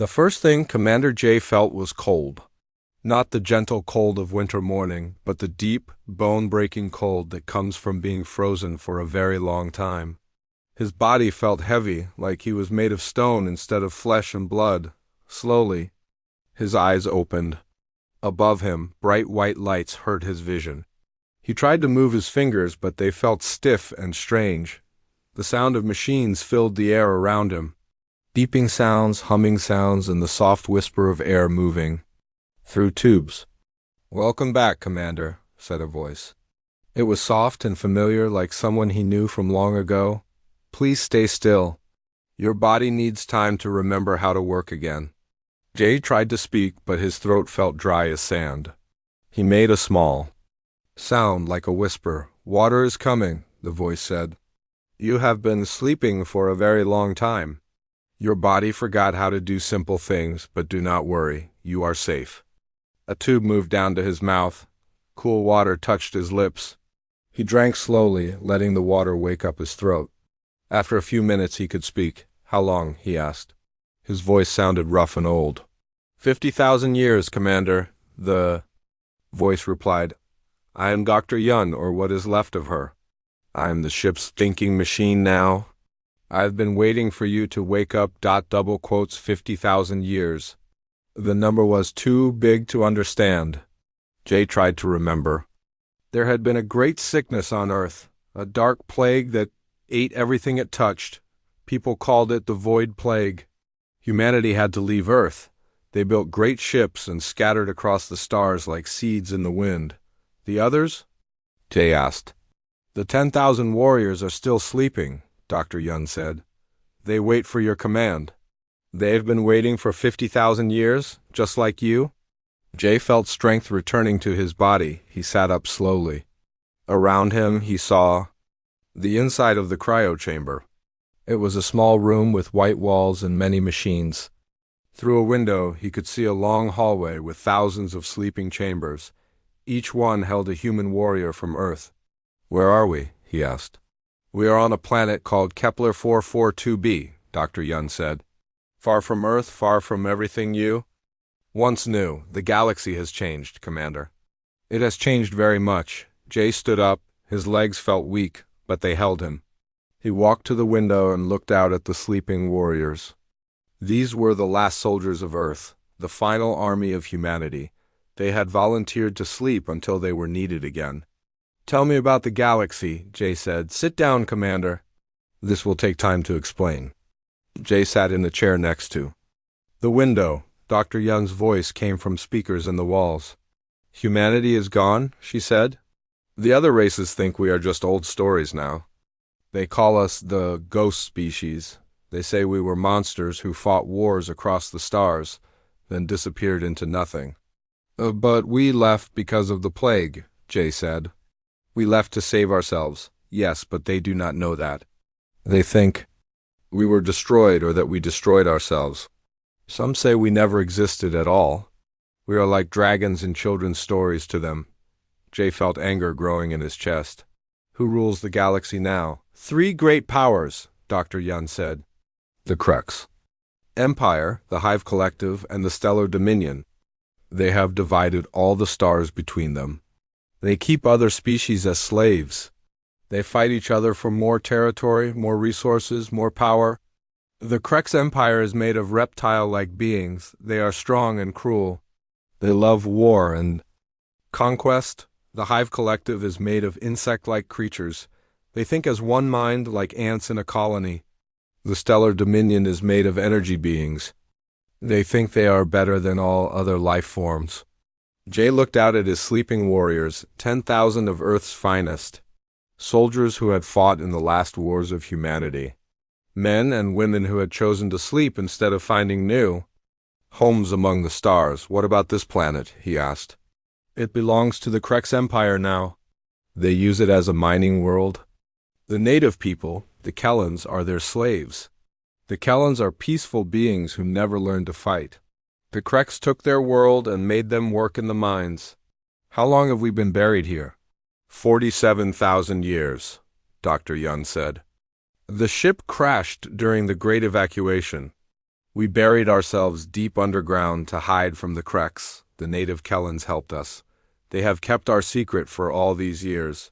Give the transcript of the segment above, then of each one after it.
The first thing Commander Jay felt was cold. Not the gentle cold of winter morning, but the deep, bone-breaking cold that comes from being frozen for a very long time. His body felt heavy, like he was made of stone instead of flesh and blood. Slowly, his eyes opened. Above him, bright white lights hurt his vision. He tried to move his fingers, but they felt stiff and strange. The sound of machines filled the air around him. Beeping sounds, humming sounds, and the soft whisper of air moving through tubes. "Welcome back, Commander," said a voice. It was soft and familiar, like someone he knew from long ago. "Please stay still. Your body needs time to remember how to work again." Jay tried to speak, but his throat felt dry as sand. He made a small sound like a whisper. "Water is coming," the voice said. "You have been sleeping for a very long time. Your body forgot how to do simple things, but do not worry, you are safe." A tube moved down to his mouth. Cool water touched his lips. He drank slowly, letting the water wake up his throat. After a few minutes he could speak. "How long?" he asked. His voice sounded rough and old. 50,000 years, Commander," the voice replied. "I am Dr. Yun, or what is left of her. I am the ship's thinking machine now. I have been waiting for you to wake up. 50,000 years. The number was too big to understand." Jay tried to remember. There had been a great sickness on Earth, a dark plague that ate everything it touched. People called it the Void Plague. Humanity had to leave Earth. They built great ships and scattered across the stars like seeds in the wind. "The others?" Jay asked. "The 10,000 warriors are still sleeping," Dr. Yun said. "They wait for your command." "They've been waiting for 50,000 years, just like you?" Jay felt strength returning to his body. He sat up slowly. Around him he saw the inside of the cryo chamber. It was a small room with white walls and many machines. Through a window he could see a long hallway with thousands of sleeping chambers. Each one held a human warrior from Earth. "Where are we?" he asked. "We are on a planet called Kepler 442b, Dr. Yun said. "Far from Earth, far from everything you once knew. The galaxy has changed, Commander." "It has changed very much." Jay stood up. His legs felt weak, but they held him. He walked to the window and looked out at the sleeping warriors. These were the last soldiers of Earth, the final army of humanity. They had volunteered to sleep until they were needed again. "Tell me about the galaxy," Jay said. "Sit down, Commander." "This will take time to explain." Jay sat in the chair next to the window. Dr. Young's voice came from speakers in the walls. "Humanity is gone," she said. "The other races think we are just old stories now. They call us the ghost species. They say we were monsters who fought wars across the stars, then disappeared into nothing." But we left because of the plague," Jay said. "We left to save ourselves." "Yes, but they do not know that. They think we were destroyed or that we destroyed ourselves. Some say we never existed at all. We are like dragons in children's stories to them." Jay felt anger growing in his chest. "Who rules the galaxy now?" "Three great powers," Dr. Yun said. "The Crux Empire, the Hive Collective, and the Stellar Dominion. They have divided all the stars between them. They keep other species as slaves. They fight each other for more territory, more resources, more power. The Crux Empire is made of reptile-like beings. They are strong and cruel. They love war and conquest. The Hive Collective is made of insect-like creatures. They think as one mind, like ants in a colony. The Stellar Dominion is made of energy beings. They think they are better than all other life forms." Jay looked out at his sleeping warriors, 10,000 of Earth's finest. Soldiers who had fought in the last wars of humanity. Men and women who had chosen to sleep instead of finding new homes among the stars. "What about this planet?" he asked. "It belongs to the Crux Empire now. They use it as a mining world. The native people, the Kellans, are their slaves. The Kellans are peaceful beings who never learned to fight. The Crux took their world and made them work in the mines. How long have we been buried here?" 47,000 years, Dr. Yun said. "The ship crashed during the Great Evacuation. We buried ourselves deep underground to hide from the Kreks. The native Kellans helped us. They have kept our secret for all these years.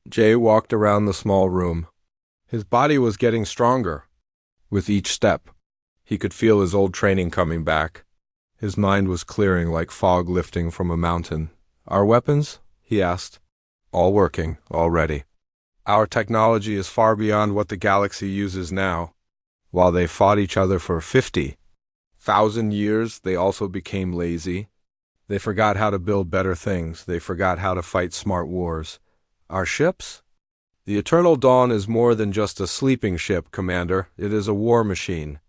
Jay walked around the small room. His body was getting stronger. With each step, he could feel his old training coming back. His mind was clearing like fog lifting from a mountain. Our weapons? He asked. All working, already. Our technology is far beyond what the galaxy uses now. While they fought each other for 50,000 years, they also became lazy. They forgot how to build better things. They forgot how to fight smart wars. Our ships? The Eternal Dawn is more than just a sleeping ship, Commander. It is a war machine.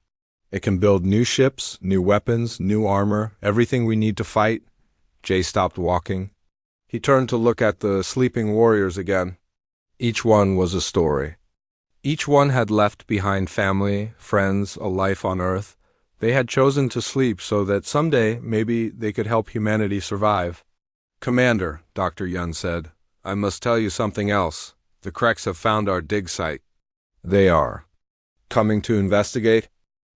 It can build new ships, new weapons, new armor, everything we need to fight. Jay stopped walking. He turned to look at the sleeping warriors again. Each one was a story. Each one had left behind family, friends, a life on Earth. They had chosen to sleep so that someday maybe they could help humanity survive. Commander, Dr. Yun said, I must tell you something else. The Kreks have found our dig site. They are coming to investigate.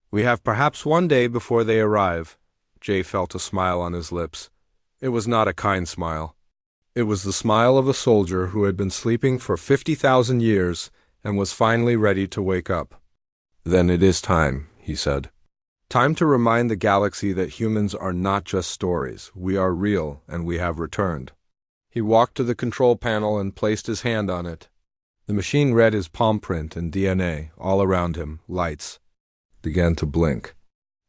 We have perhaps one day before they arrive. Jay felt a smile on his lips. It was not a kind smile. It was the smile of a soldier who had been sleeping for 50,000 years and was finally ready to wake up. Then it is time, he said. Time to remind the galaxy that humans are not just stories. We are real, and we have returned. He walked to the control panel and placed his hand on it. The machine read his palm print and DNA. All around him, lights began to blink.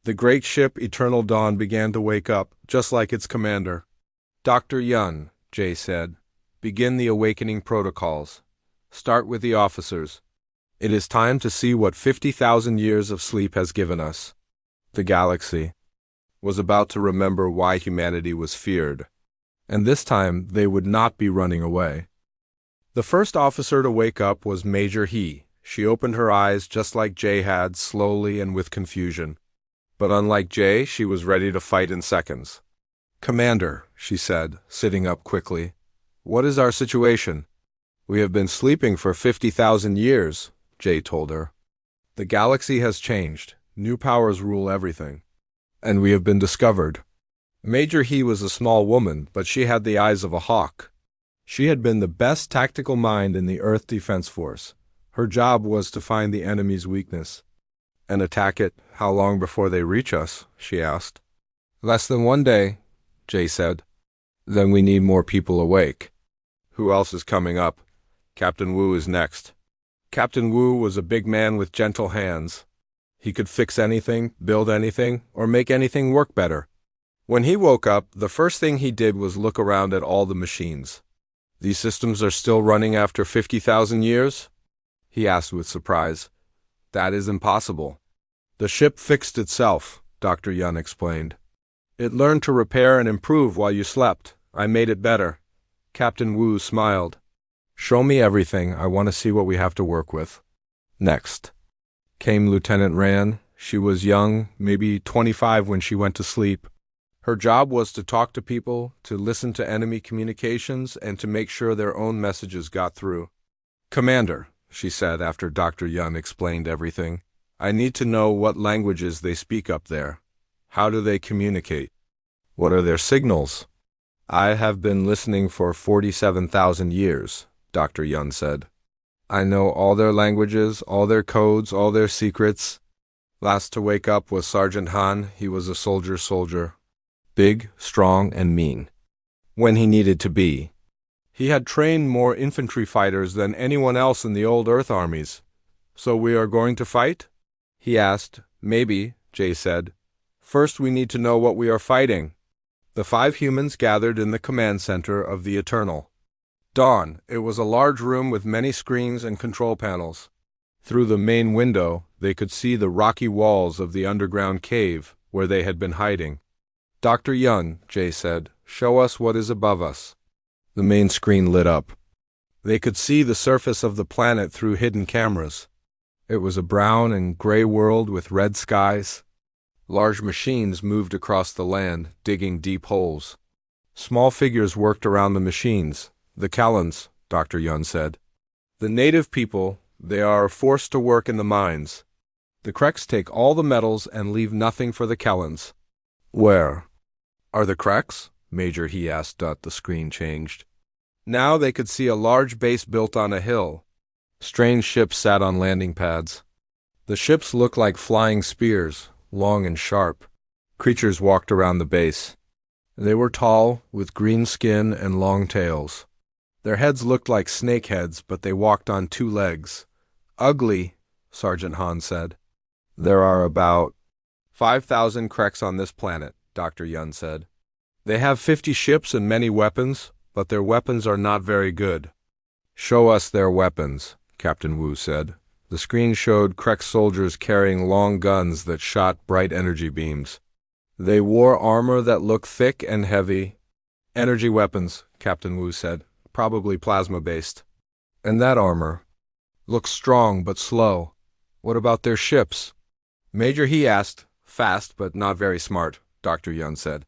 The great ship Eternal Dawn began to wake up, just like its commander. Dr. Yun, Jay said, begin the awakening protocols. Start with the officers. It is time to see what 50,000 years of sleep has given us. The galaxy was about to remember why humanity was feared, and this time they would not be running away. The first officer to wake up was Major He. She opened her eyes just like Jay had, slowly and with confusion. But unlike Jay, she was ready to fight in seconds. Commander, she said, sitting up quickly, what is our situation? We have been sleeping for 50,000 years, Jay told her. The galaxy has changed. New powers rule everything. And we have been discovered. Major He was a small woman, but she had the eyes of a hawk. She had been the best tactical mind in the Earth Defense Force. Her job was to find the enemy's weakness and attack it. How long before they reach us? She asked. Less than one day, Jay said. Then we need more people awake. Who else is coming up? Captain Wu is next. Captain Wu was a big man with gentle hands. He could fix anything, build anything, or make anything work better. When he woke up, the first thing he did was look around at all the machines. These systems are still running after 50,000 years? He asked with surprise. That is impossible. The ship fixed itself, Dr. Yun explained. It learned to repair and improve while you slept. I made it better. Captain Wu smiled. Show me everything. I want to see what we have to work with. Next came Lieutenant Ran. She was young, maybe 25 when she went to sleep. Her job was to talk to people, to listen to enemy communications, and to make sure their own messages got through. Commander, she said after Dr. Yun explained everything, I need to know what languages they speak up there. How do they communicate? What are their signals? I have been listening for 47,000 years, Dr. Yun said. I know all their languages, all their codes, all their secrets. Last to wake up was Sergeant Han. He was a soldier. Big, strong, and mean. When he needed to be. He had trained more infantry fighters than anyone else in the old Earth armies. So we are going to fight? He asked. Maybe, Jay said. First we need to know what we are fighting. The 5 humans gathered in the command center of the Eternal Dawn. It was a large room with many screens and control panels. Through the main window, they could see the rocky walls of the underground cave where they had been hiding. Dr. Yun, Jay said, show us what is above us. The main screen lit up. They could see the surface of the planet through hidden cameras. It was a brown and gray world with red skies. Large machines moved across the land, digging deep holes. Small figures worked around the machines. The Kellans, Dr. Yun said. The native people, they are forced to work in the mines. The Kreks take all the metals and leave nothing for the Kellans. Where are the Kreks? Major, he asked. The screen changed. Now they could see a large base built on a hill. Strange ships sat on landing pads. The ships looked like flying spears, long and sharp. Creatures walked around the base. They were tall, with green skin and long tails. Their heads looked like snake heads, but they walked on 2 legs. Ugly, Sergeant Han said. There are about 5,000 Kreks on this planet, Dr. Yun said. They have 50 ships and many weapons, but their weapons are not very good. Show us their weapons, Captain Wu said. The screen showed Krek soldiers carrying long guns that shot bright energy beams. They wore armor that looked thick and heavy. Energy weapons, Captain Wu said, probably plasma-based. And that armor looks strong but slow. What about their ships? Major, he asked. Fast but not very smart, Dr. Yun said.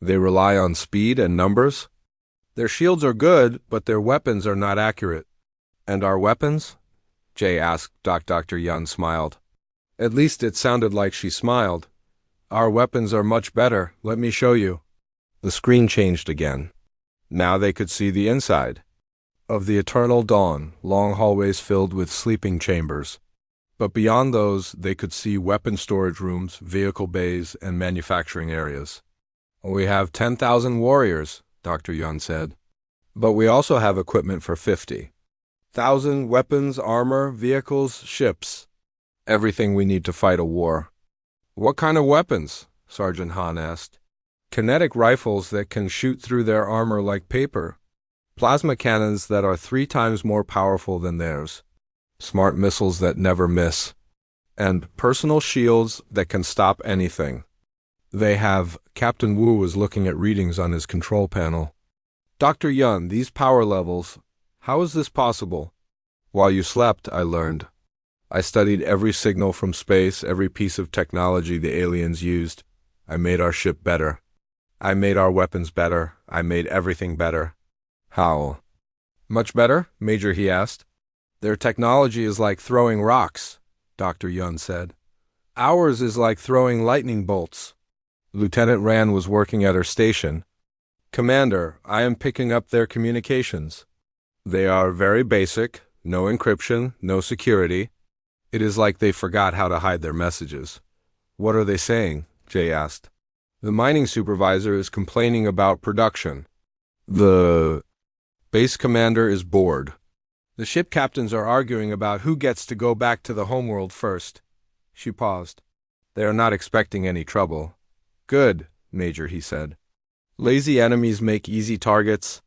They rely on speed and numbers? Their shields are good, but their weapons are not accurate. And our weapons? Jay asked. Dr. Yun smiled. At least it sounded like she smiled. Our weapons are much better. Let me show you. The screen changed again. Now they could see the inside of the Eternal Dawn, long hallways filled with sleeping chambers. But beyond those, they could see weapon storage rooms, vehicle bays, and manufacturing areas. We have 10,000 warriors, Dr. Yun said. But we also have equipment for 50,000 weapons, armor, vehicles, ships. Everything we need to fight a war. What kind of weapons? Sergeant Han asked. Kinetic rifles that can shoot through their armor like paper. Plasma cannons that are 3 times more powerful than theirs. Smart missiles that never miss. And personal shields that can stop anything. They have. Captain Wu was looking at readings on his control panel. Dr. Yun, these power levels, how is this possible? While you slept, I learned. I studied every signal from space, every piece of technology the aliens used. I made our ship better. I made our weapons better. I made everything better. How? Much better, Major, he asked. Their technology is like throwing rocks, Dr. Yun said. Ours is like throwing lightning bolts. Lieutenant Ran was working at her station. Commander, I am picking up their communications. They are very basic, no encryption, no security. It is like they forgot how to hide their messages. What are they saying? Jay asked. The mining supervisor is complaining about production. The base commander is bored. The ship captains are arguing about who gets to go back to the homeworld first. She paused. They are not expecting any trouble. Good, Major, he said. Lazy enemies make easy targets.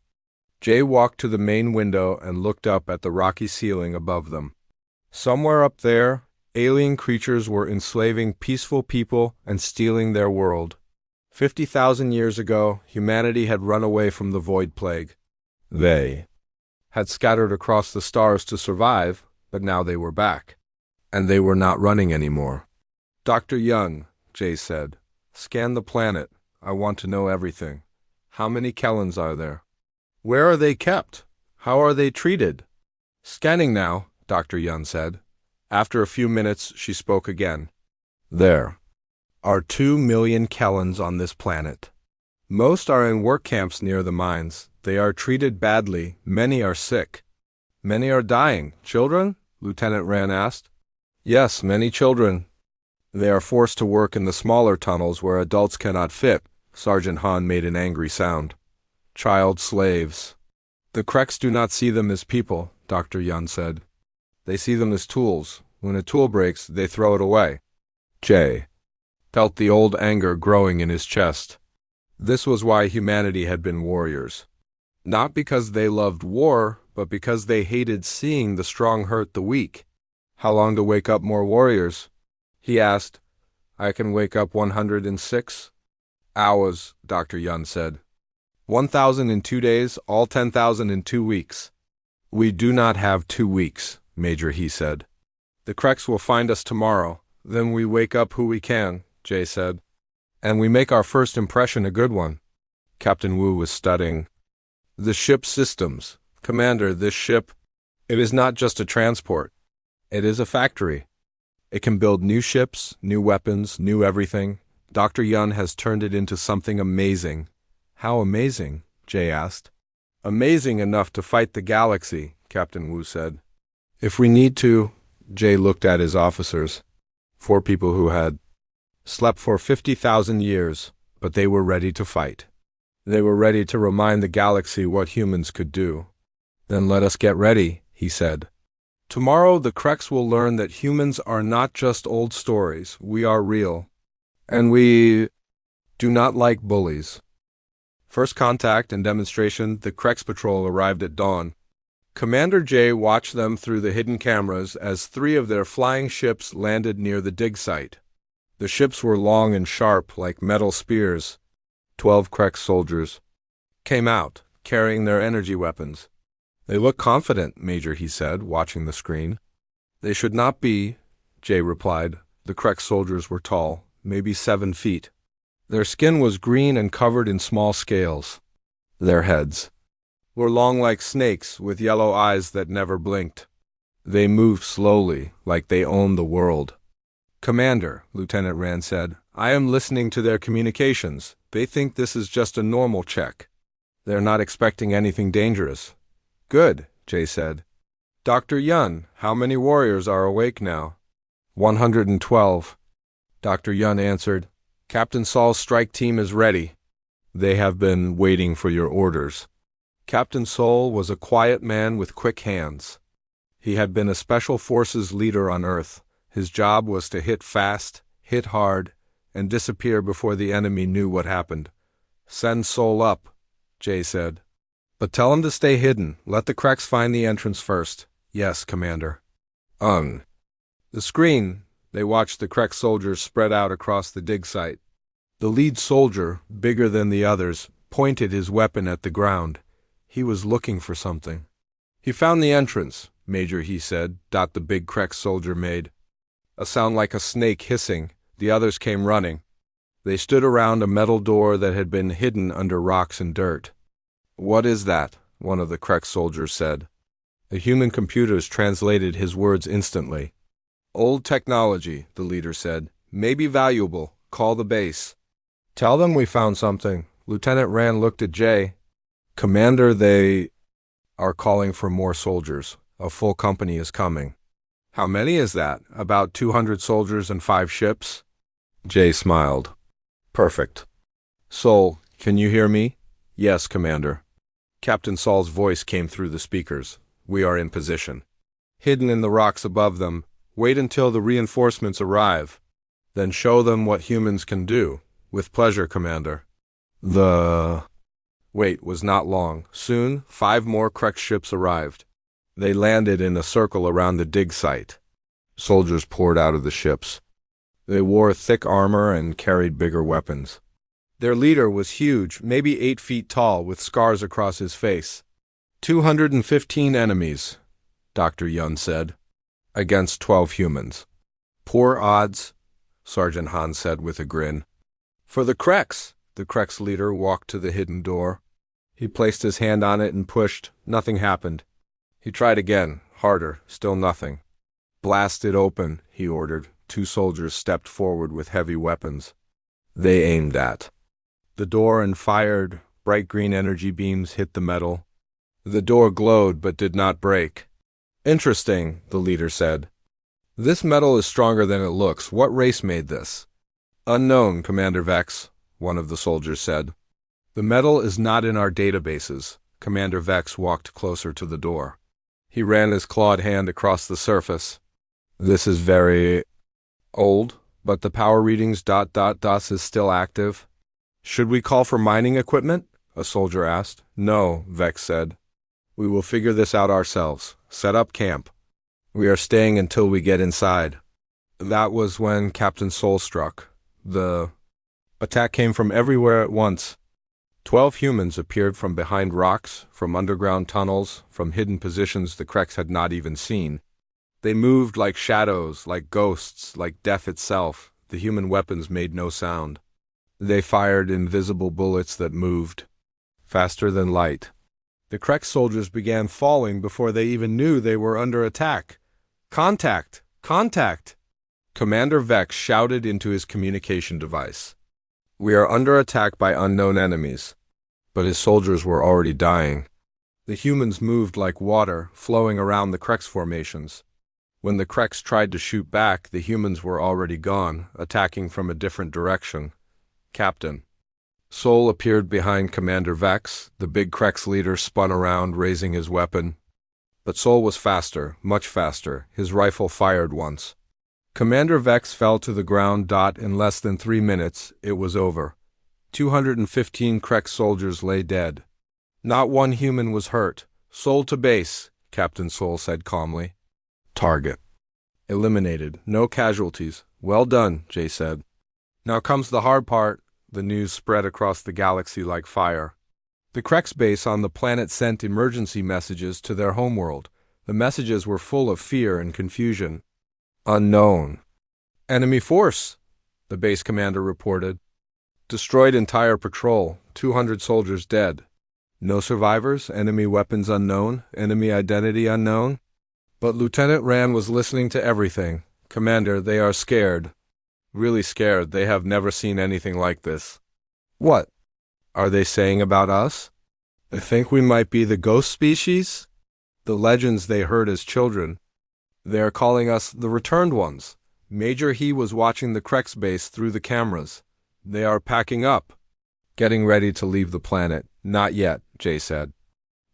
Jay walked to the main window and looked up at the rocky ceiling above them. Somewhere up there, alien creatures were enslaving peaceful people and stealing their world. 50,000 years ago, humanity had run away from the Void Plague. They had scattered across the stars to survive, but now they were back. And they were not running anymore. Dr. Young, Jay said, scan the planet. I want to know everything. How many Kellans are there? Where are they kept? How are they treated? Scanning now, Dr. Young said. After a few minutes, she spoke again. There are 2 million Kellans on this planet. Most are in work camps near the mines. They are treated badly. Many are sick. Many are dying. Children? Lieutenant Ran asked. Yes, many children. They are forced to work in the smaller tunnels where adults cannot fit. Sergeant Han made an angry sound. Child slaves. The Kreks do not see them as people, Dr. Yun said. They see them as tools. When a tool breaks, they throw it away. Jay felt the old anger growing in his chest. This was why humanity had been warriors. Not because they loved war, but because they hated seeing the strong hurt the weak. How long to wake up more warriors? He asked. I can wake up 106 hours, Dr. Yun said. 1,000 in 2 days, all 10,000 in 2 weeks. We do not have 2 weeks, Major, he said. The Kreks will find us tomorrow. Then we wake up who we can, Jay said. And we make our first impression a good one. Captain Wu was studying the ship systems. Commander, this ship, it is not just a transport. It is a factory. It can build new ships, new weapons, new everything. Dr. Yun has turned it into something amazing. How amazing? Jay asked. Amazing enough to fight the galaxy, Captain Wu said. If we need to, Jay looked at his officers. 4 people who had slept for 50,000 years, but they were ready to fight. They were ready to remind the galaxy what humans could do. Then let us get ready, he said. Tomorrow the Kreks will learn that humans are not just old stories, we are real. And we do not like bullies. First contact and demonstration, the Kreks patrol arrived at dawn. Commander Jay watched them through the hidden cameras as 3 of their flying ships landed near the dig site. The ships were long and sharp like metal spears. 12 Kreks soldiers came out, carrying their energy weapons. They look confident, Major, he said, watching the screen. They should not be, Jay replied. The Kreks soldiers were tall, maybe 7 feet. Their skin was green and covered in small scales. Their heads were long like snakes, with yellow eyes that never blinked. They moved slowly, like they owned the world. Commander, Lieutenant Rand said, I am listening to their communications. They think this is just a normal check. They're not expecting anything dangerous. Good, Jay said. Dr. Yun, how many warriors are awake now? 112. Dr. Yun answered. Captain Saul's strike team is ready. They have been waiting for your orders. Captain Saul was a quiet man with quick hands. He had been a special forces leader on Earth. His job was to hit fast, hit hard, and disappear before the enemy knew what happened. Send Saul up, Jay said. But tell him to stay hidden. Let the Kreks find the entrance first. Yes, Commander. The screen. They watched the Kreks soldiers spread out across the dig site. The lead soldier, bigger than the others, pointed his weapon at the ground. He was looking for something. He found the entrance, Major, he said. The big Kreks soldier made a sound like a snake hissing. The others came running. They stood around a metal door that had been hidden under rocks and dirt. What is that? One of the Kreks soldiers said. The human computers translated his words instantly. Old technology, the leader said. Maybe valuable. Call the base. Tell them we found something. Lieutenant Rand looked at Jay. Commander, they are calling for more soldiers. A full company is coming. How many is that? About 200 soldiers and 5 ships? Jay smiled. Perfect. Sol, can you hear me? Yes, Commander. Captain Saul's voice came through the speakers. We are in position. Hidden in the rocks above them. Wait until the reinforcements arrive. Then show them what humans can do. With pleasure, Commander. The wait was not long. Soon, 5 more Kreks ships arrived. They landed in a circle around the dig site. Soldiers poured out of the ships. They wore thick armor and carried bigger weapons. Their leader was huge, maybe 8 feet tall, with scars across his face. 215 enemies, Dr. Yun said, against 12 humans. Poor odds, Sergeant Han said with a grin. For the Kreks, the Kreks leader walked to the hidden door. He placed his hand on it and pushed. Nothing happened. He tried again, harder, still nothing. Blast it open, he ordered. 2 soldiers stepped forward with heavy weapons. They aimed at the door and fired. Bright green energy beams hit the metal. The door glowed but did not break. Interesting, the leader said. This metal is stronger than it looks. What race made this? Unknown, Commander Vex, one of the soldiers said. The metal is not in our databases. Commander Vex walked closer to the door. He ran his clawed hand across the surface. This is very old, but the power readings ... is still active. Should we call for mining equipment? A soldier asked. No, Vex said. We will figure this out ourselves. Set up camp. We are staying until we get inside. That was when Captain Soul struck. The attack came from everywhere at once. 12 humans appeared from behind rocks, from underground tunnels, from hidden positions the Kreks had not even seen. They moved like shadows, like ghosts, like death itself. The human weapons made no sound. They fired invisible bullets that moved faster than light. The Kreks soldiers began falling before they even knew they were under attack. Contact! Contact! Commander Vex shouted into his communication device. We are under attack by unknown enemies. But his soldiers were already dying. The humans moved like water, flowing around the Krex formations. When the Krex tried to shoot back, the humans were already gone, attacking from a different direction. Captain. Sol appeared behind Commander Vex. The big Krex leader spun around, raising his weapon. But Sol was faster, much faster. His rifle fired once. Commander Vex fell to the ground. In less than 3 minutes, it was over. 215 Krex soldiers lay dead. Not one human was hurt. Sol to base, Captain Sol said calmly. Target. Eliminated. No casualties. Well done, Jay said. Now comes the hard part. The news spread across the galaxy like fire. The Krex base on the planet sent emergency messages to their homeworld. The messages were full of fear and confusion. Unknown. Enemy force, the base commander reported. Destroyed entire patrol, 200 soldiers dead. No survivors, enemy weapons unknown, enemy identity unknown. But Lieutenant Rand was listening to everything. Commander, they are scared. Really scared. They have never seen anything like this. What are they saying about us? They think we might be the ghost species? The legends they heard as children. They are calling us the returned ones. Major He was watching the Krex base through the cameras. They are packing up. Getting ready to leave the planet. Not yet, Jay said.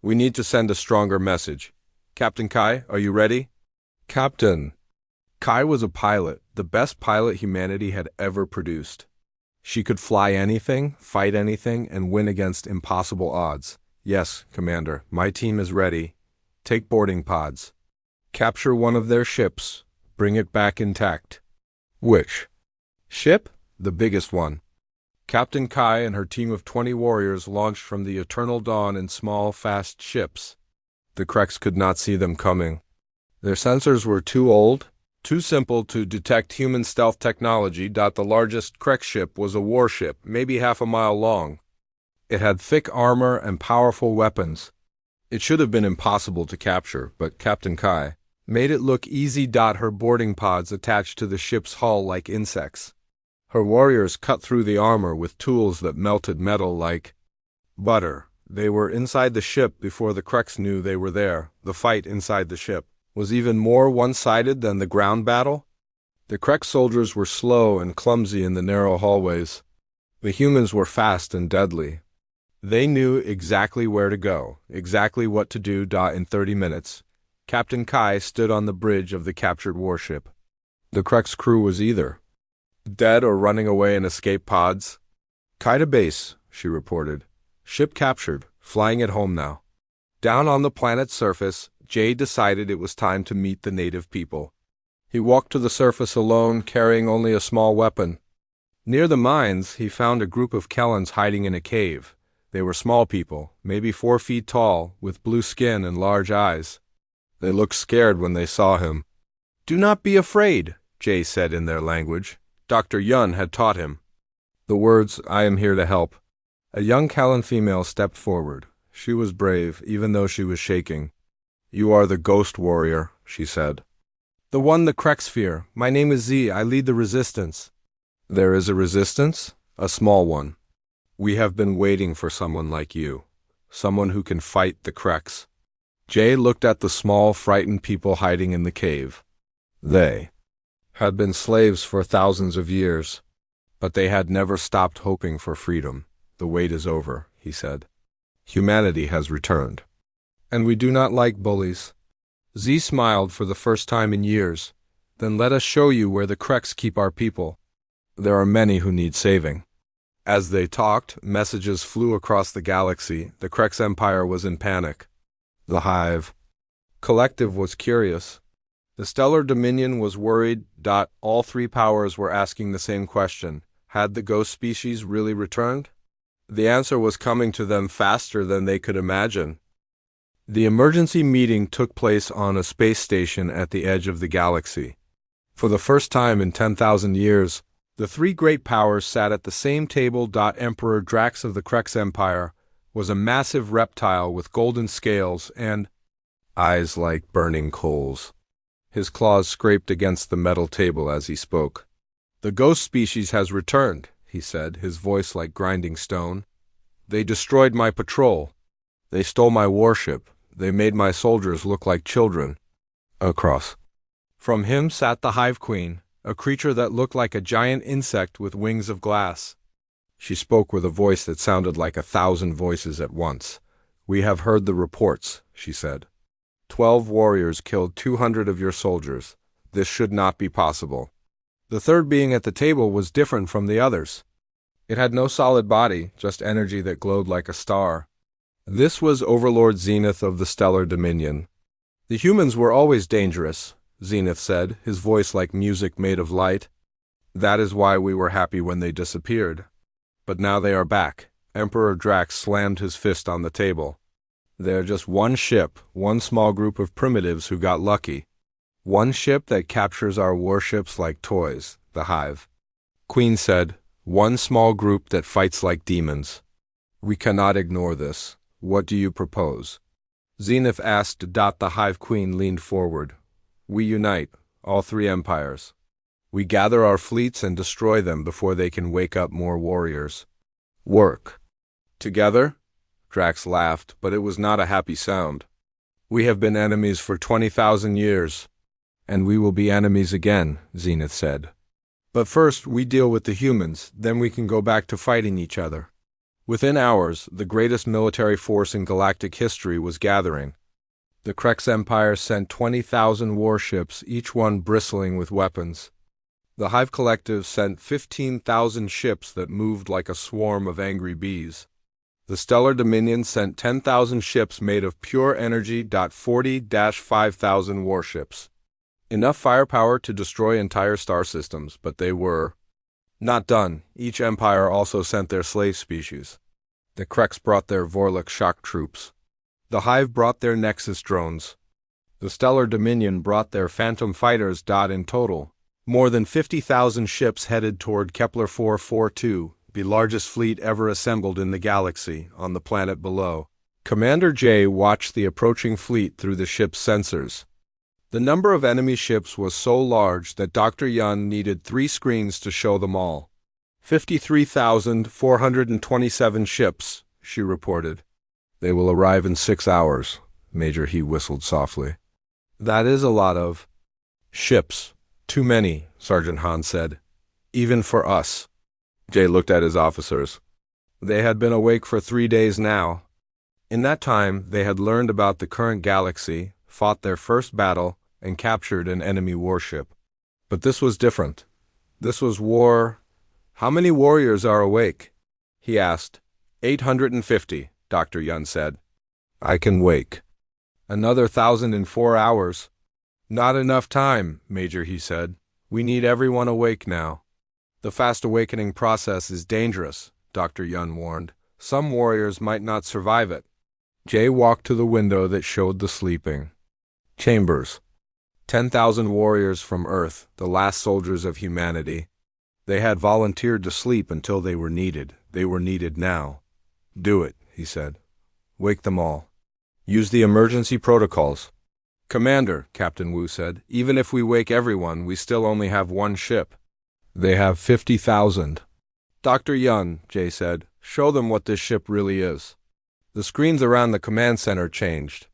We need to send a stronger message. Captain Kai, are you ready? Captain. Kai was a pilot, the best pilot humanity had ever produced. She could fly anything, fight anything, and win against impossible odds. Yes, Commander, my team is ready. Take boarding pods. Capture one of their ships. Bring it back intact. Which ship? The biggest one. Captain Kai and her team of 20 warriors launched from the Eternal Dawn in small, fast ships. The Krex could not see them coming. Their sensors were too old, too simple to detect human stealth technology. The largest Krex ship was a warship, maybe half a mile long. It had thick armor and powerful weapons. It should have been impossible to capture, but Captain Kai made it look easy. Her boarding pods attached to the ship's hull like insects. Her warriors cut through the armor with tools that melted metal like butter. They were inside the ship before the Krex knew they were there. The fight inside the ship was even more one-sided than the ground battle. The Krex soldiers were slow and clumsy in the narrow hallways. The humans were fast and deadly. They knew exactly where to go, exactly what to do. In 30 minutes, Captain Kai stood on the bridge of the captured warship. The Krex crew was either dead or running away in escape pods. Kai to base, she reported. Ship captured, flying it home now. Down on the planet's surface, Jay decided it was time to meet the native people. He walked to the surface alone, carrying only a small weapon. Near the mines, he found a group of Kellans hiding in a cave. They were small people, maybe 4 feet tall, with blue skin and large eyes. They looked scared when they saw him. Do not be afraid, Jay said in their language. Dr. Yun had taught him. The words, I am here to help. A young Kellan female stepped forward. She was brave, even though she was shaking. You are the ghost warrior, she said. The one the Krex fear. My name is Z. I lead the resistance. There is a resistance? A small one. We have been waiting for someone like you. Someone who can fight the Krex. Jay looked at the small, frightened people hiding in the cave. They had been slaves for thousands of years, but they had never stopped hoping for freedom. The wait is over, he said. Humanity has returned. And we do not like bullies. Z smiled for the first time in years. Then let us show you where the Krex keep our people. There are many who need saving. As they talked, messages flew across the galaxy. The Krex Empire was in panic. The Hive Collective was curious. The Stellar Dominion was worried. All 3 powers were asking the same question. Had the ghost species really returned? The answer was coming to them faster than they could imagine. The emergency meeting took place on a space station at the edge of the galaxy. For the first time in 10,000 years, the 3 great powers sat at the same table. Emperor Drax of the Krex Empire was a massive reptile with golden scales and eyes like burning coals. His claws scraped against the metal table as he spoke. "The ghost species has returned," he said, his voice like grinding stone. "They destroyed my patrol. They stole my warship. They made my soldiers look like children." Across from him sat the Hive Queen, a creature that looked like a giant insect with wings of glass. She spoke with a voice that sounded like 1,000 voices at once. "We have heard the reports," she said. 12 warriors killed 200 of your soldiers. This should not be possible." The third being at the table was different from the others. It had no solid body, just energy that glowed like a star. This was Overlord Zenith of the Stellar Dominion. "The humans were always dangerous," Zenith said, his voice like music made of light. "That is why we were happy when they disappeared. But now they are back." Emperor Drax slammed his fist on the table. "They are just one ship, one small group of primitives who got lucky. One ship that captures our warships like toys, the Hive." Queen said, "One small group that fights like demons. We cannot ignore this. What do you propose?" Zenith asked. The Hive Queen leaned forward. "We unite, all 3 empires. We gather our fleets and destroy them before they can wake up more warriors." "Work together?" Drax laughed, but it was not a happy sound. "We have been enemies for 20,000 years. And we will be enemies again," Zenith said. "But first we deal with the humans, then we can go back to fighting each other." Within hours, the greatest military force in galactic history was gathering. The Krex Empire sent 20,000 warships, each one bristling with weapons. The Hive Collective sent 15,000 ships that moved like a swarm of angry bees. The Stellar Dominion sent 10,000 ships made of pure energy. 40-5,000 warships. Enough firepower to destroy entire star systems, but they were not done. Each empire also sent their slave species. The Krex brought their Vorlok shock troops. The Hive brought their Nexus drones. The Stellar Dominion brought their Phantom fighters. In total, more than 50,000 ships headed toward Kepler 442, the largest fleet ever assembled in the galaxy, on the planet below. Commander J watched the approaching fleet through the ship's sensors. The number of enemy ships was so large that Dr. Yun needed 3 screens to show them all. 53,427 ships, she reported. "They will arrive in 6 hours, Major He whistled softly. "That is a lot of ships. Too many," Sergeant Han said. "Even for us." Jay looked at his officers. They had been awake for 3 days now. In that time, they had learned about the current galaxy, fought their first battle, and captured an enemy warship. But this was different. This was war. "How many warriors are awake?" he asked. 850, Dr. Yun said. "I can wake." "Another 1,000 in 4 hours." "Not enough time, Major," he said. "We need everyone awake now." "The fast awakening process is dangerous," Dr. Yun warned. "Some warriors might not survive it." Jay walked to the window that showed the sleeping chambers. 10,000 warriors from Earth, the last soldiers of humanity. They had volunteered to sleep until they were needed. They were needed now. "Do it," he said. "Wake them all. Use the emergency protocols." "Commander," Captain Wu said, "even if we wake everyone, we still only have 1 ship." "They have 50,000. "Dr. Yun," Jay said, "show them what this ship really is." The screens around the command center changed.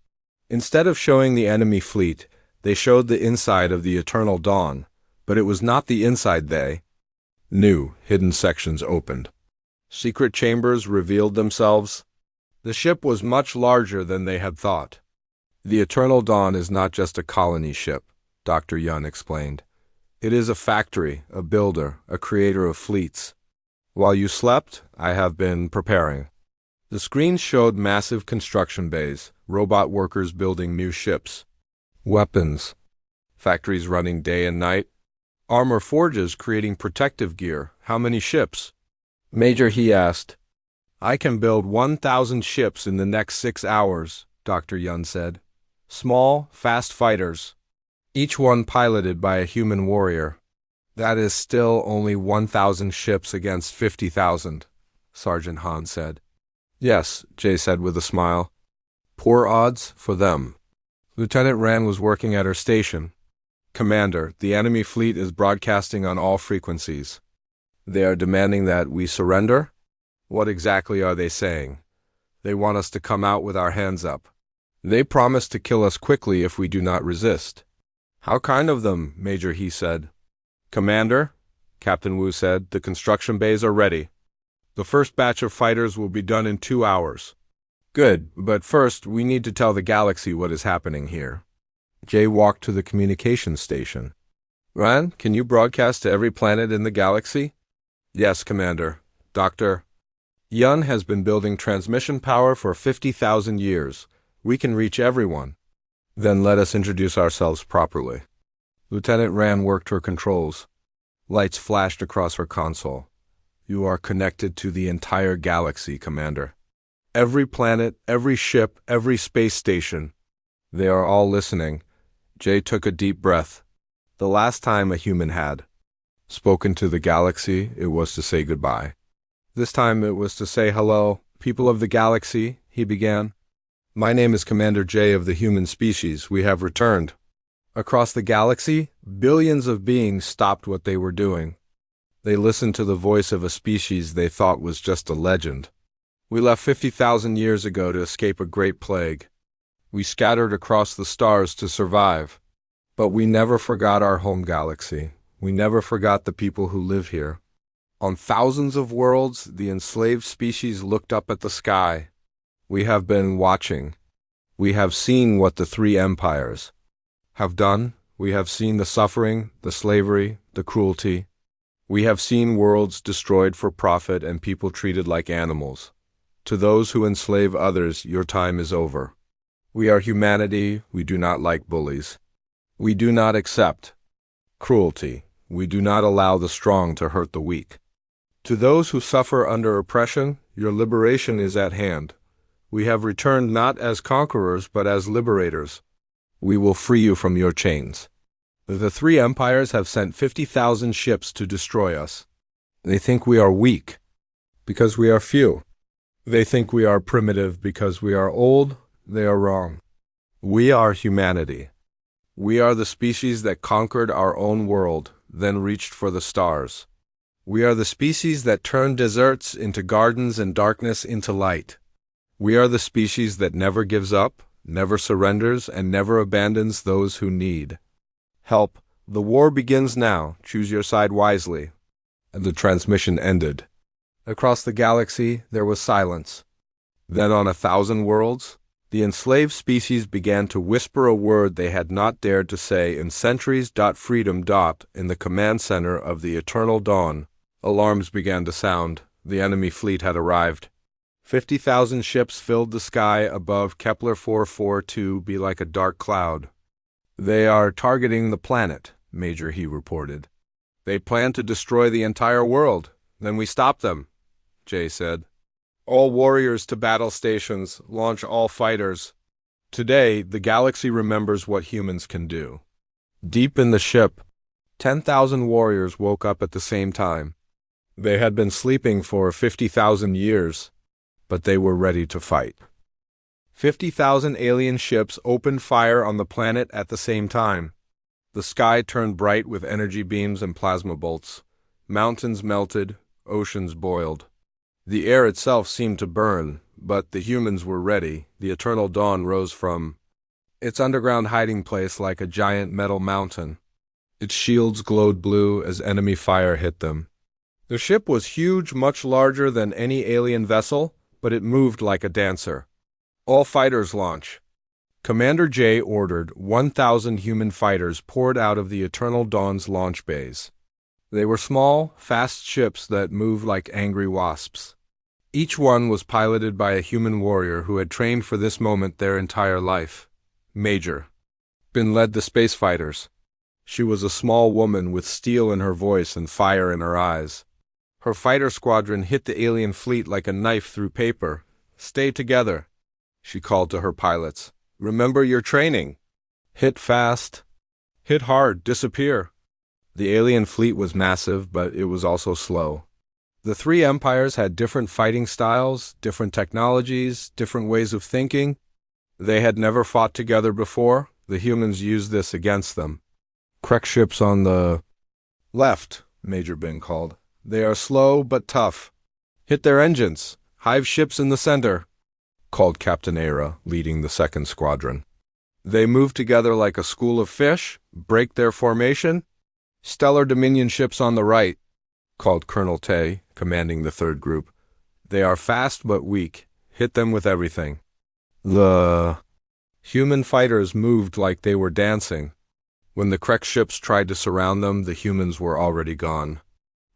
Instead of showing the enemy fleet, they showed the inside of the Eternal Dawn, but it was not the inside they knew. Hidden sections opened. Secret chambers revealed themselves. The ship was much larger than they had thought. "The Eternal Dawn is not just a colony ship," Dr. Yun explained. "It is a factory, a builder, a creator of fleets. While you slept, I have been preparing." The screens showed massive construction bays, robot workers building new ships. Weapons. Factories running day and night. Armor forges creating protective gear. "How many ships?" Major He asked. "I can build 1,000 ships in the next 6 hours, Dr. Yun said. "Small, fast fighters. Each one piloted by a human warrior." "That is still only 1,000 ships against 50,000, Sergeant Han said. "Yes," Jay said with a smile. "Poor odds for them." Lieutenant Rand was working at her station. Commander, the enemy fleet is broadcasting on all frequencies. They are demanding that we surrender? What exactly are they saying? They want us to come out with our hands up. They promise to kill us quickly if we do not resist. How kind of them, Major He said. Commander, Captain Wu said, the construction bays are ready. The first batch of fighters will be done in 2 hours. Good, but first we need to tell the galaxy what is happening here. Jay walked to the communications station. Ran, can you broadcast to every planet in the galaxy? Yes, Commander. Dr. Yun has been building transmission power for 50,000 years. We can reach everyone. Then let us introduce ourselves properly. Lieutenant Ran worked her controls. Lights flashed across her console. You are connected to the entire galaxy, Commander. Every planet, every ship, every space station. They are all listening. Jay took a deep breath. The last time a human had spoken to the galaxy, it was to say goodbye. This time it was to say hello, people of the galaxy, he began. My name is Commander Jay of the human species. We have returned. Across the galaxy, billions of beings stopped what they were doing. They listened to the voice of a species they thought was just a legend. We left 50,000 years ago to escape a great plague. We scattered across the stars to survive. But we never forgot our home galaxy. We never forgot the people who live here. On thousands of worlds, the enslaved species looked up at the sky. We have been watching. We have seen what the three empires have done. We have seen the suffering, the slavery, the cruelty. We have seen worlds destroyed for profit and people treated like animals. To those who enslave others, your time is over. We are humanity. We do not like bullies. We do not accept cruelty. We do not allow the strong to hurt the weak. To those who suffer under oppression, your liberation is at hand. We have returned not as conquerors, but as liberators. We will free you from your chains. The three empires have sent 50,000 ships to destroy us. They think we are weak, because we are few. They think we are primitive because we are old. They are wrong. We are humanity. We are the species that conquered our own world, then reached for the stars. We are the species that turned deserts into gardens and darkness into light. We are the species that never gives up, never surrenders, and never abandons those who need help. The war begins now. Choose your side wisely. And the transmission ended. Across the galaxy, there was silence. Then on 1,000 worlds, the enslaved species began to whisper a word they had not dared to say in centuries. Freedom. In the command center of the eternal dawn, alarms began to sound. The enemy fleet had arrived. 50,000 ships filled the sky above Kepler 442 like a dark cloud. They are targeting the planet, Major He reported. They plan to destroy the entire world. Then we stop them, Jay said. All warriors to battle stations, launch all fighters. Today, the galaxy remembers what humans can do. Deep in the ship, 10,000 warriors woke up at the same time. They had been sleeping for 50,000 years, but they were ready to fight. 50,000 alien ships opened fire on the planet at the same time. The sky turned bright with energy beams and plasma bolts. Mountains melted, oceans boiled. The air itself seemed to burn, but the humans were ready. The eternal dawn rose from its underground hiding place like a giant metal mountain. Its shields glowed blue as enemy fire hit them. The ship was huge, much larger than any alien vessel, but it moved like a dancer. All fighters launch. Commander Jay ordered. 1,000 human fighters poured out of the Eternal Dawn's launch bays. They were small, fast ships that moved like angry wasps. Each one was piloted by a human warrior who had trained for this moment their entire life. Major Bin led the space fighters. She was a small woman with steel in her voice and fire in her eyes. Her fighter squadron hit the alien fleet like a knife through paper. Stay together, she called to her pilots. Remember your training. Hit fast. Hit hard. Disappear. The alien fleet was massive, but it was also slow. The three empires had different fighting styles, different technologies, different ways of thinking. They had never fought together before. The humans used this against them. Krek ships on the left, Major Bing called. They are slow but tough. Hit their engines. Hive ships in the center, called Captain Era, leading the second squadron. They move together like a school of fish, break their formation. Stellar Dominion ships on the right, called Colonel Tay, commanding the third group. They are fast but weak. Hit them with everything. The human fighters moved like they were dancing. When the Krek ships tried to surround them, the humans were already gone.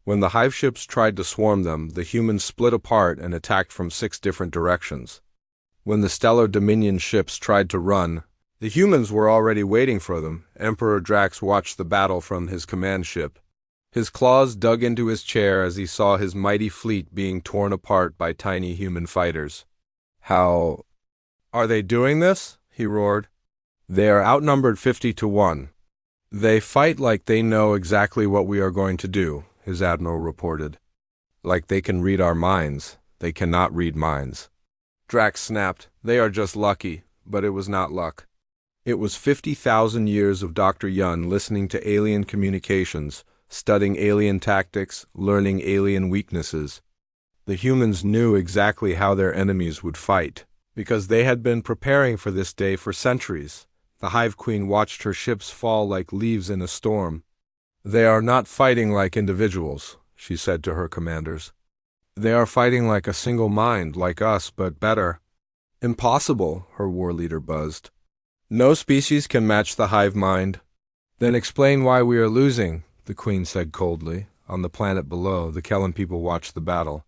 When the Hive ships tried to swarm them, the humans split apart and attacked from 6 different directions. When the Stellar Dominion ships tried to run, the humans were already waiting for them. Emperor Drax watched the battle from his command ship. His claws dug into his chair as he saw his mighty fleet being torn apart by tiny human fighters. How are they doing this? He roared. They are outnumbered 50-1. They fight like they know exactly what we are going to do, his admiral reported. Like they can read our minds. They cannot read minds. Drax snapped. They are just lucky, but it was not luck. It was 50,000 years of Dr. Yun listening to alien communications, studying alien tactics, learning alien weaknesses. The humans knew exactly how their enemies would fight, because they had been preparing for this day for centuries. The Hive Queen watched her ships fall like leaves in a storm. They are not fighting like individuals, she said to her commanders. They are fighting like a single mind, like us, but better. Impossible, her war leader buzzed. No species can match the hive mind. Then explain why we are losing, the Queen said coldly. On the planet below, the Kellen people watched the battle.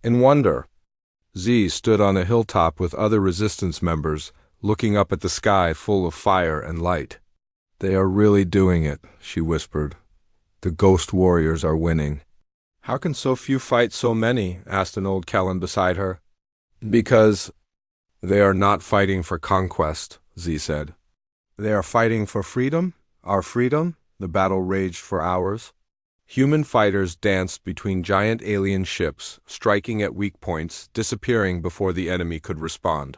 In wonder, Z stood on a hilltop with other resistance members, looking up at the sky full of fire and light. They are really doing it, she whispered. The ghost warriors are winning. How can so few fight so many? Asked an old Kellen beside her. Because they are not fighting for conquest, Z said. They are fighting for freedom? Our freedom? The battle raged for hours. Human fighters danced between giant alien ships, striking at weak points, disappearing before the enemy could respond.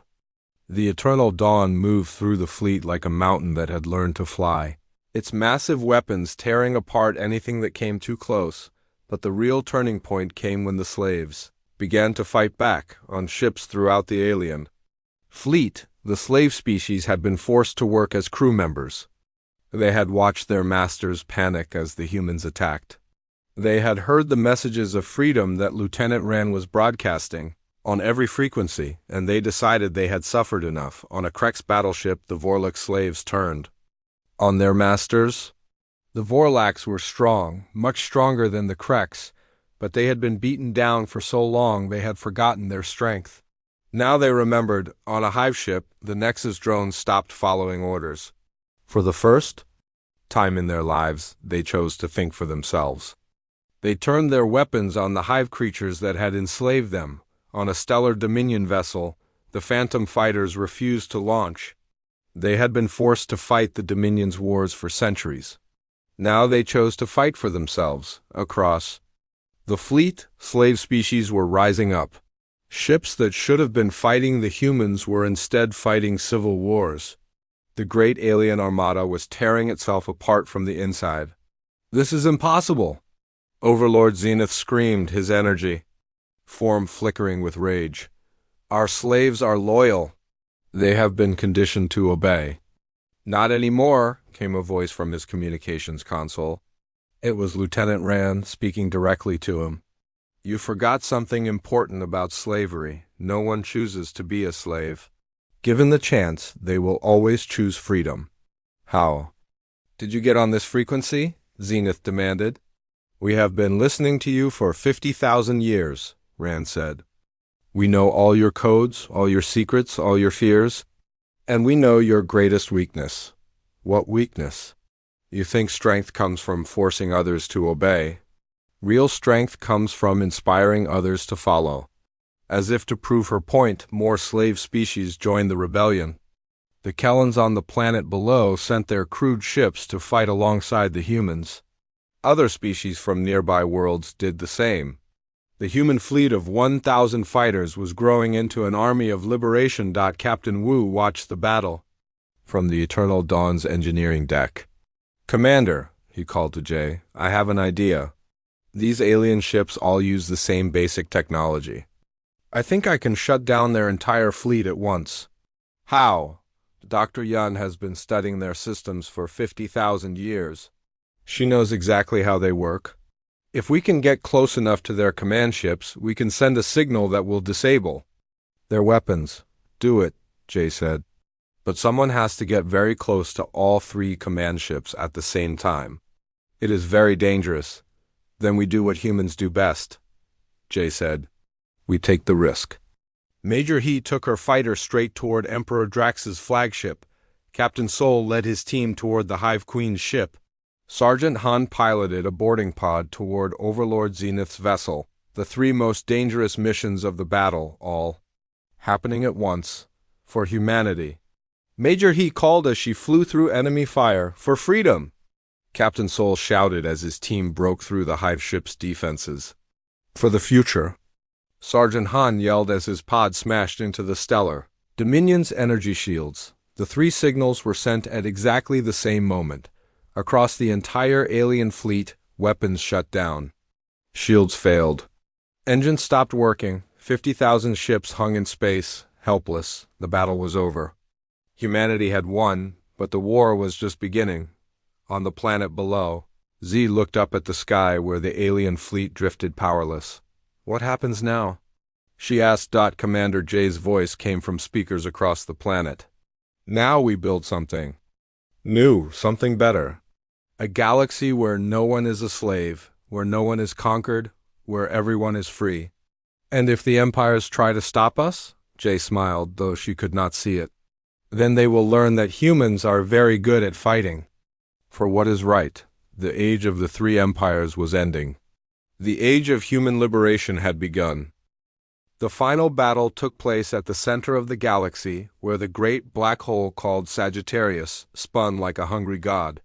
The eternal dawn moved through the fleet like a mountain that had learned to fly, its massive weapons tearing apart anything that came too close. But the real turning point came when the slaves began to fight back on ships throughout the alien fleet. The slave species had been forced to work as crew members. They had watched their masters panic as the humans attacked. They had heard the messages of freedom that Lieutenant Rand was broadcasting on every frequency, and they decided they had suffered enough. On a Krek's battleship, the Vorlak slaves turned on their masters. The Vorlaks were strong, much stronger than the Kreks, but they had been beaten down for so long they had forgotten their strength. Now they remembered, on a hive ship, the Nexus drones stopped following orders. For the first time in their lives, they chose to think for themselves. They turned their weapons on the hive creatures that had enslaved them. On a Stellar Dominion vessel, the Phantom fighters refused to launch. They had been forced to fight the Dominion's wars for centuries. Now they chose to fight for themselves. Across the fleet, slave species were rising up. Ships that should have been fighting the humans were instead fighting civil wars. The great alien armada was tearing itself apart from the inside. This is impossible! Overlord Zenith screamed, his energy form flickering with rage. Our slaves are loyal. They have been conditioned to obey. Not anymore, came a voice from his communications console. It was Lieutenant Rand speaking directly to him. You forgot something important about slavery. No one chooses to be a slave. Given the chance, they will always choose freedom. How? Did you get on this frequency? Zenith demanded. We have been listening to you for 50,000 years, Rand said. We know all your codes, all your secrets, all your fears, and we know your greatest weakness. What weakness? You think strength comes from forcing others to obey. Real strength comes from inspiring others to follow. As if to prove her point, more slave species joined the rebellion. The Kellans on the planet below sent their crude ships to fight alongside the humans. Other species from nearby worlds did the same. The human fleet of 1,000 fighters was growing into an army of liberation. Captain Wu watched the battle from the Eternal Dawn's engineering deck. Commander, he called to Jay, I have an idea. These alien ships all use the same basic technology. I think I can shut down their entire fleet at once. How? Dr. Yun has been studying their systems for 50,000 years. She knows exactly how they work. If we can get close enough to their command ships, we can send a signal that will disable their weapons. Do it, Jay said. But someone has to get very close to all 3 command ships at the same time. It is very dangerous. Then we do what humans do best, Jay said. We take the risk. Major He took her fighter straight toward Emperor Drax's flagship. Captain Sol led his team toward the Hive Queen's ship. Sergeant Han piloted a boarding pod toward Overlord Zenith's vessel. The 3 most dangerous missions of the battle, all happening at once, for humanity. Major He called as she flew through enemy fire, for freedom. Captain Sol shouted as his team broke through the Hive ship's defenses. For the future. Sergeant Han yelled as his pod smashed into the Stellar Dominion's energy shields. The 3 signals were sent at exactly the same moment. Across the entire alien fleet, weapons shut down. Shields failed. Engines stopped working. 50,000 ships hung in space, helpless. The battle was over. Humanity had won, but the war was just beginning. On the planet below, Z looked up at the sky where the alien fleet drifted powerless. What happens now? She asked. Commander Jay's voice came from speakers across the planet. Now we build something new, something better. A galaxy where no one is a slave, where no one is conquered, where everyone is free. And if the empires try to stop us? Jay smiled, though she could not see it. Then they will learn that humans are very good at fighting. For what is right, the age of the 3 empires was ending. The age of human liberation had begun. The final battle took place at the center of the galaxy, where the great black hole called Sagittarius spun like a hungry god.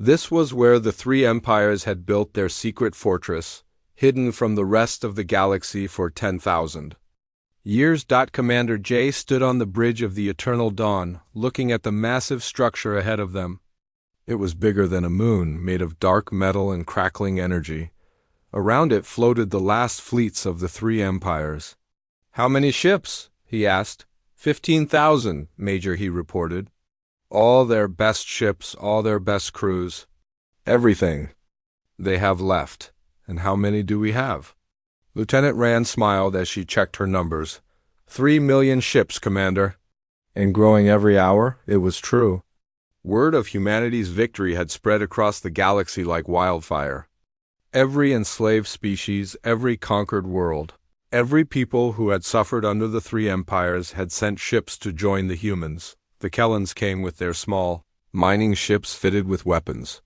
This was where the 3 empires had built their secret fortress, hidden from the rest of the galaxy for 10,000 years. Commander Jay stood on the bridge of the Eternal Dawn, looking at the massive structure ahead of them. It was bigger than a moon, made of dark metal and crackling energy. Around it floated the last fleets of the 3 empires. How many ships? He asked. 15,000, Major He reported. All their best ships, all their best crews. Everything they have left. And how many do we have? Lieutenant Rand smiled as she checked her numbers. 3 million ships, Commander. And growing every hour, it was true. Word of humanity's victory had spread across the galaxy like wildfire. Every enslaved species, every conquered world, every people who had suffered under the 3 empires had sent ships to join the humans. The Kellans came with their small, mining ships fitted with weapons.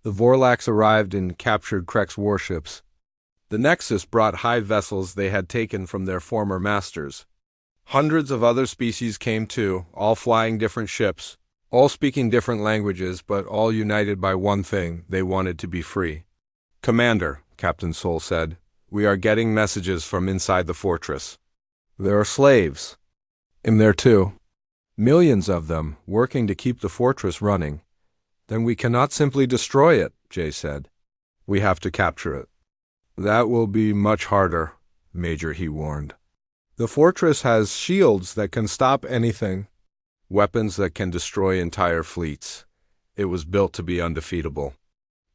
The Vorlax arrived and captured Krek's warships. The Nexus brought Hive vessels they had taken from their former masters. Hundreds of other species came too, all flying different ships, all speaking different languages, but all united by one thing: they wanted to be free. Commander, Captain Sol said, we are getting messages from inside the fortress. There are slaves in there too. Millions of them, working to keep the fortress running. Then we cannot simply destroy it, Jay said. We have to capture it. That will be much harder, Major He warned. The fortress has shields that can stop anything, weapons that can destroy entire fleets. It was built to be undefeatable.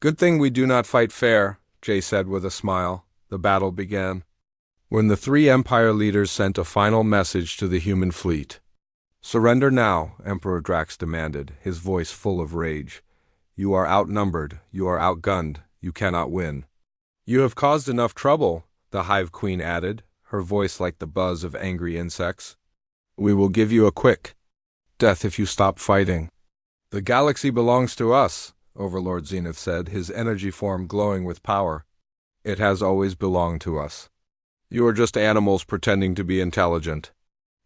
Good thing we do not fight fair, Jay said with a smile. The battle began. When the 3 empire leaders sent a final message to the human fleet. Surrender now, Emperor Drax demanded, his voice full of rage. You are outnumbered, you are outgunned, you cannot win. You have caused enough trouble, the Hive Queen added, her voice like the buzz of angry insects. We will give you a quick death if you stop fighting. The galaxy belongs to us, Overlord Zenith said, his energy form glowing with power. It has always belonged to us. You are just animals pretending to be intelligent.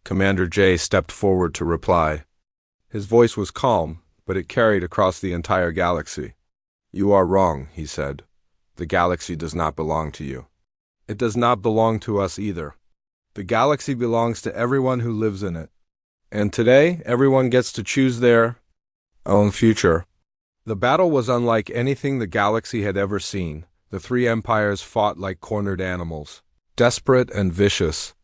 Commander Jay stepped forward to reply. His voice was calm, but it carried across the entire galaxy. You are wrong, he said. The galaxy does not belong to you. It does not belong to us either. The galaxy belongs to everyone who lives in it. And today, everyone gets to choose their own future. The battle was unlike anything the galaxy had ever seen. The three empires fought like cornered animals, desperate and vicious.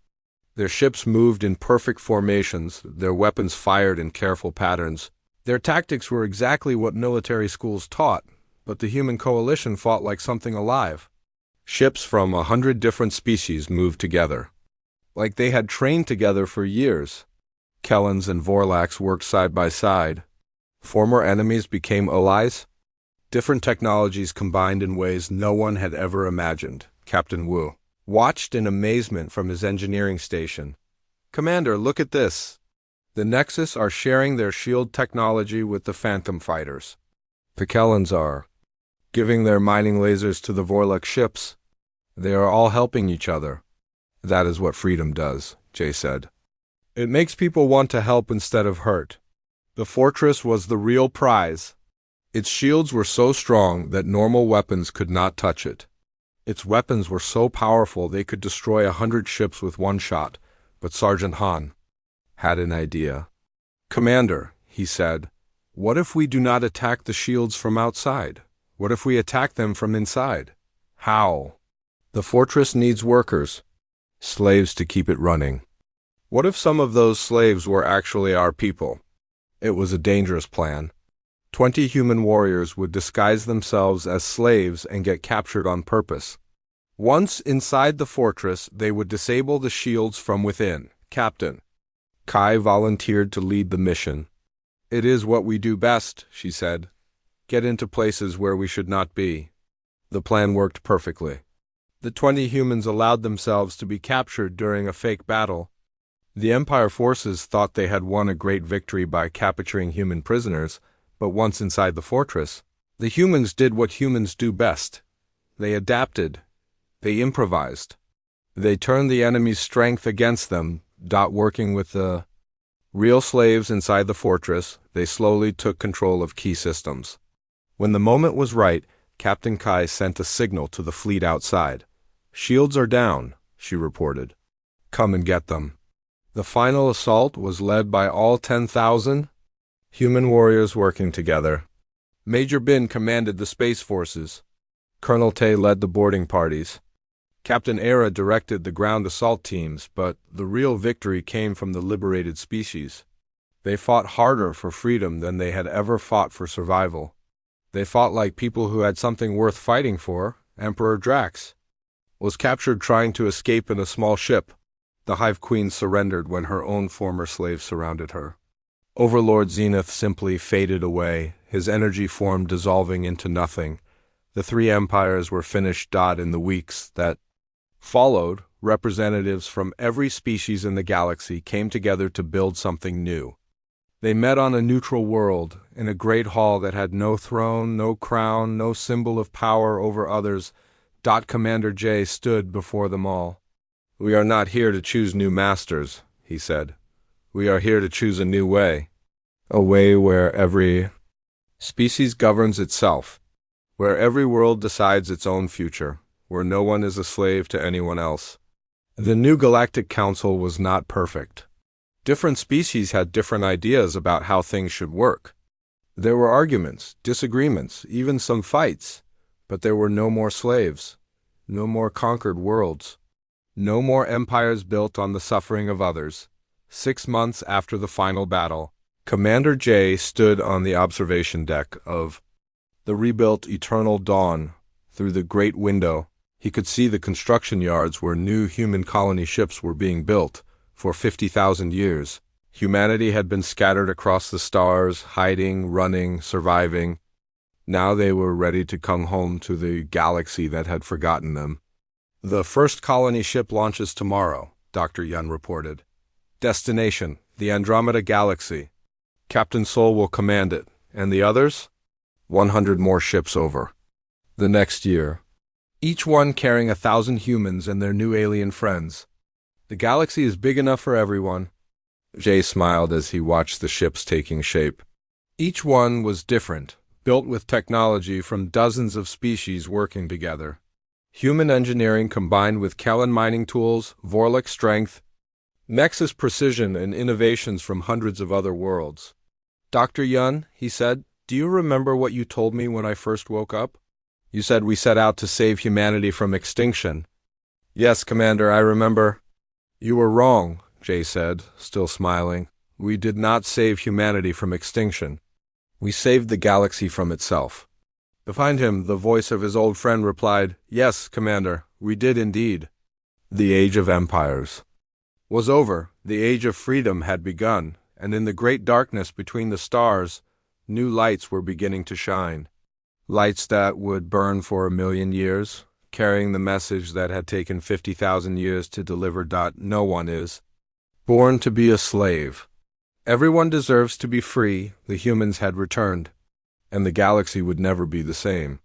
Their ships moved in perfect formations, their weapons fired in careful patterns. Their tactics were exactly what military schools taught, but the human coalition fought like something alive. Ships from 100 different species moved together, like they had trained together for years. Kellans and Vorlax worked side by side. Former enemies became allies. Different technologies combined in ways no one had ever imagined. Captain Wu watched in amazement from his engineering station. "Commander, look at this. The Nexus are sharing their shield technology with the Phantom fighters. The Kellans are giving their mining lasers to the Vorlax ships. They are all helping each other." "That is what freedom does," Jay said. "It makes people want to help instead of hurt." The fortress was the real prize. Its shields were so strong that normal weapons could not touch it. Its weapons were so powerful they could destroy 100 ships with one shot, but Sergeant Han had an idea. "Commander," he said, "what if we do not attack the shields from outside? What if we attack them from inside?" "How?" "The fortress needs workers, slaves to keep it running. What if some of those slaves were actually our people?" It was a dangerous plan. 20 human warriors would disguise themselves as slaves and get captured on purpose. Once inside the fortress, they would disable the shields from within. Captain Kai volunteered to lead the mission. "It is what we do best," she said. "Get into places where we should not be." The plan worked perfectly. The 20 humans allowed themselves to be captured during a fake battle. The Empire forces thought they had won a great victory by capturing human prisoners, but once inside the fortress, the humans did what humans do best. They adapted. They improvised. They turned the enemy's strength against them. Working with the real slaves inside the fortress, they slowly took control of key systems. When the moment was right, Captain Kai sent a signal to the fleet outside. "Shields are down," she reported. "Come and get them." The final assault was led by all 10,000 human warriors working together. Major Bin commanded the space forces. Colonel Tay led the boarding parties. Captain Era directed the ground assault teams, but the real victory came from the liberated species. They fought harder for freedom than they had ever fought for survival. They fought like people who had something worth fighting for. Emperor Drax was captured trying to escape in a small ship. The Hive Queen surrendered when her own former slaves surrounded her. Overlord Zenith simply faded away, his energy form dissolving into nothing. The three empires were finished. In the weeks that followed, representatives from every species in the galaxy came together to build something new. They met on a neutral world, in a great hall that had no throne, no crown, no symbol of power over others. Commander J stood before them all. "We are not here to choose new masters," he said. "We are here to choose a new way. A way where every species governs itself, where every world decides its own future, where no one is a slave to anyone else." The new Galactic Council was not perfect. Different species had different ideas about how things should work. There were arguments, disagreements, even some fights, but there were no more slaves, no more conquered worlds. No more empires built on the suffering of others. 6 months after the final battle, Commander J stood on the observation deck of the rebuilt Eternal Dawn. Through the great window, he could see the construction yards where new human colony ships were being built. For 50,000 years, humanity had been scattered across the stars, hiding, running, surviving. Now they were ready to come home to the galaxy that had forgotten them. "The first colony ship launches tomorrow," Dr. Yun reported. "Destination, the Andromeda Galaxy. Captain Sol will command it. And the others? 100 more ships over the next year, each one carrying 1,000 humans and their new alien friends. The galaxy is big enough for everyone." Jay smiled as he watched the ships taking shape. Each one was different, built with technology from dozens of species working together. Human engineering combined with Kellan mining tools, Vorlax strength, Nexus precision, and innovations from hundreds of other worlds. "Dr. Yun," he said, Do you remember what you told me when I first woke up? You said we set out to save humanity from extinction. Yes, Commander, I remember. You were wrong, Jay said, still smiling. We did not save humanity from extinction. We saved the galaxy from itself. Behind him, the voice of his old friend replied, Yes, Commander, we did indeed. The Age of Empires was over. The Age of Freedom had begun, and in the great darkness between the stars, new lights were beginning to shine. Lights that would burn for 1,000,000 years, carrying the message that had taken 50,000 years to deliver. No one is born to be a slave. Everyone deserves to be free. The humans had returned, and the galaxy would never be the same.